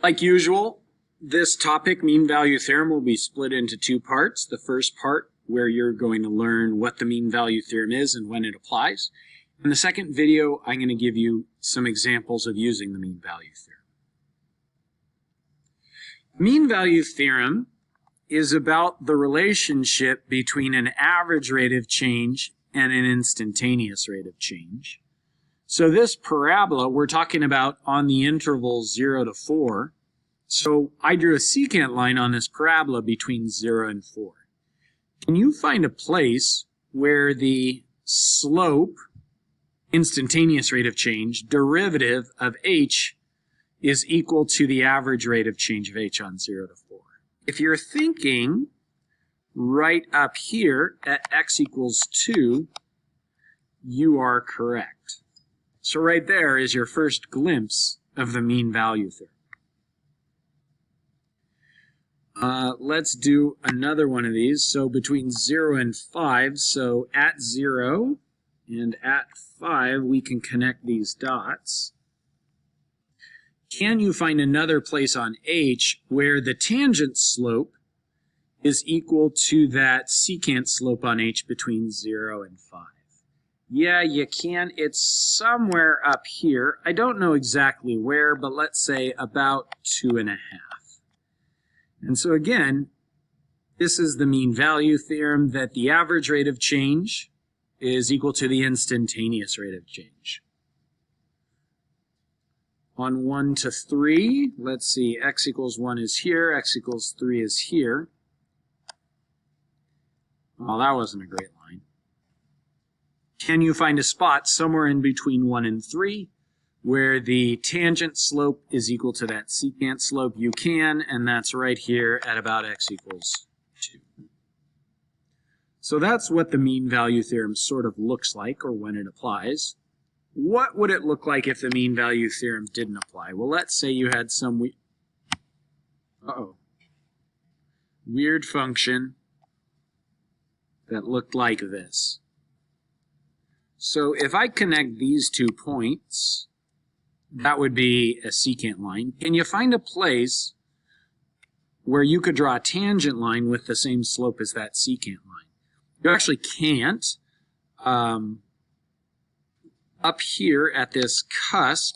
Like usual, this topic, mean value theorem, will be split into two parts. The first part, where you're going to learn what the mean value theorem is and when it applies. In the second video, I'm going to give you some examples of using the mean value theorem. Mean value theorem is about the relationship between an average rate of change and an instantaneous rate of change. So this parabola we're talking about on the interval 0 to 4. So I drew a secant line on this parabola between 0 and 4. Can you find a place where the slope, instantaneous rate of change, derivative of h is equal to the average rate of change of h on 0 to 4? If you're thinking right up here at x equals 2, you are correct. So right there is your first glimpse of the mean value theorem. Let's do another one of these. So between 0 and 5, so at 0 and at 5, we can connect these dots. Can you find another place on h where the tangent slope is equal to that secant slope on h between 0 and 5? Yeah, you can. It's somewhere up here. I don't know exactly where, but let's say about 2.5. And so again, this is the mean value theorem, that the average rate of change is equal to the instantaneous rate of change. On 1 to 3, let's see, x equals 1 is here, x equals 3 is here. Well, that wasn't a great line. Can you find a spot somewhere in between 1 and 3 where the tangent slope is equal to that secant slope? You can, and that's right here at about x equals 2. So that's what the mean value theorem sort of looks like, or when it applies. What would it look like if the mean value theorem didn't apply? Well, let's say you had some weird function that looked like this. So if I connect these 2 points, that would be a secant line. Can you find a place where you could draw a tangent line with the same slope as that secant line? You actually can't. Up here at this cusp,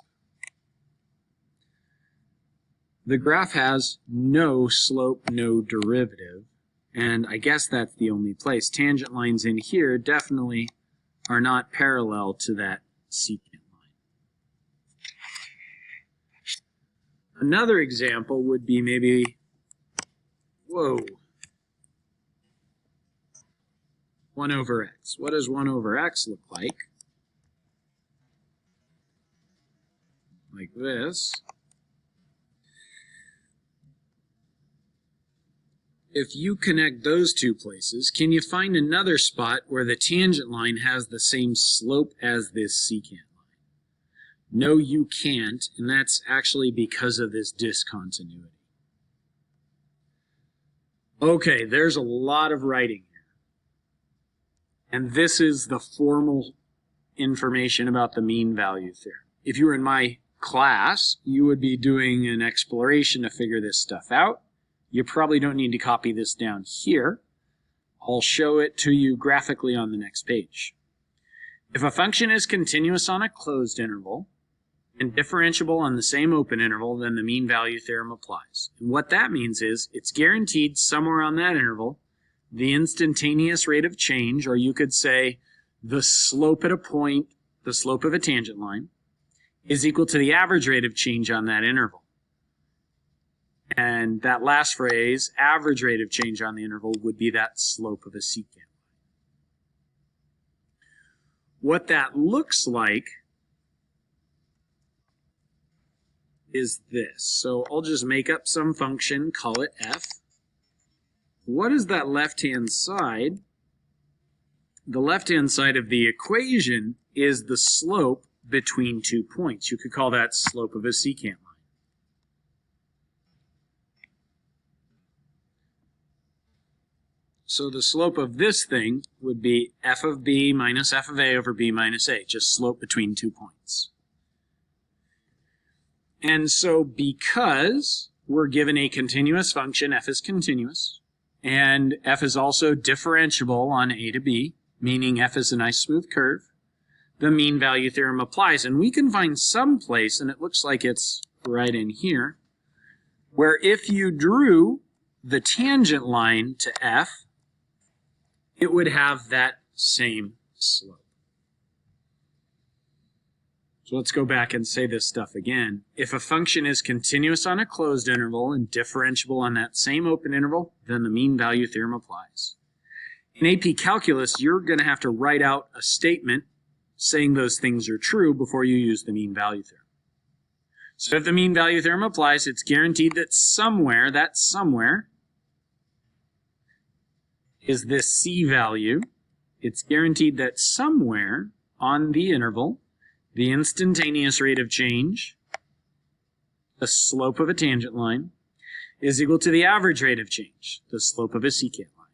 the graph has no slope, no derivative, and I guess that's the only place. Tangent lines in here definitely are not parallel to that secant line. Another example would be maybe, 1 over x. What does 1 over x look like? Like this. If you connect those 2 places, can you find another spot where the tangent line has the same slope as this secant line? No, you can't, and that's actually because of this discontinuity. Okay, there's a lot of writing here. And this is the formal information about the mean value theorem. If you were in my class, you would be doing an exploration to figure this stuff out. You probably don't need to copy this down here. I'll show it to you graphically on the next page. If a function is continuous on a closed interval and differentiable on the same open interval, then the mean value theorem applies. And what that means is it's guaranteed somewhere on that interval the instantaneous rate of change, or you could say the slope at a point, the slope of a tangent line, is equal to the average rate of change on that interval. And that last phrase, average rate of change on the interval, would be that slope of a secant line. What that looks like is this. So I'll just make up some function, call it f. What is that left-hand side? The left-hand side of the equation is the slope between 2 points. You could call that slope of a secant line. So the slope of this thing would be f of b minus f of a over b minus a, just slope between 2 points. And so because we're given a continuous function, f is continuous, and f is also differentiable on a to b, meaning f is a nice smooth curve, the mean value theorem applies. And we can find some place, and it looks like it's right in here, where if you drew the tangent line to f, it would have that same slope. So let's go back and say this stuff again. If a function is continuous on a closed interval and differentiable on that same open interval, then the mean value theorem applies. In AP Calculus, you're going to have to write out a statement saying those things are true before you use the mean value theorem. So if the mean value theorem applies, it's guaranteed that somewhere, that somewhere, is this C value. It's guaranteed that somewhere on the interval, the instantaneous rate of change, the slope of a tangent line, is equal to the average rate of change, the slope of a secant line.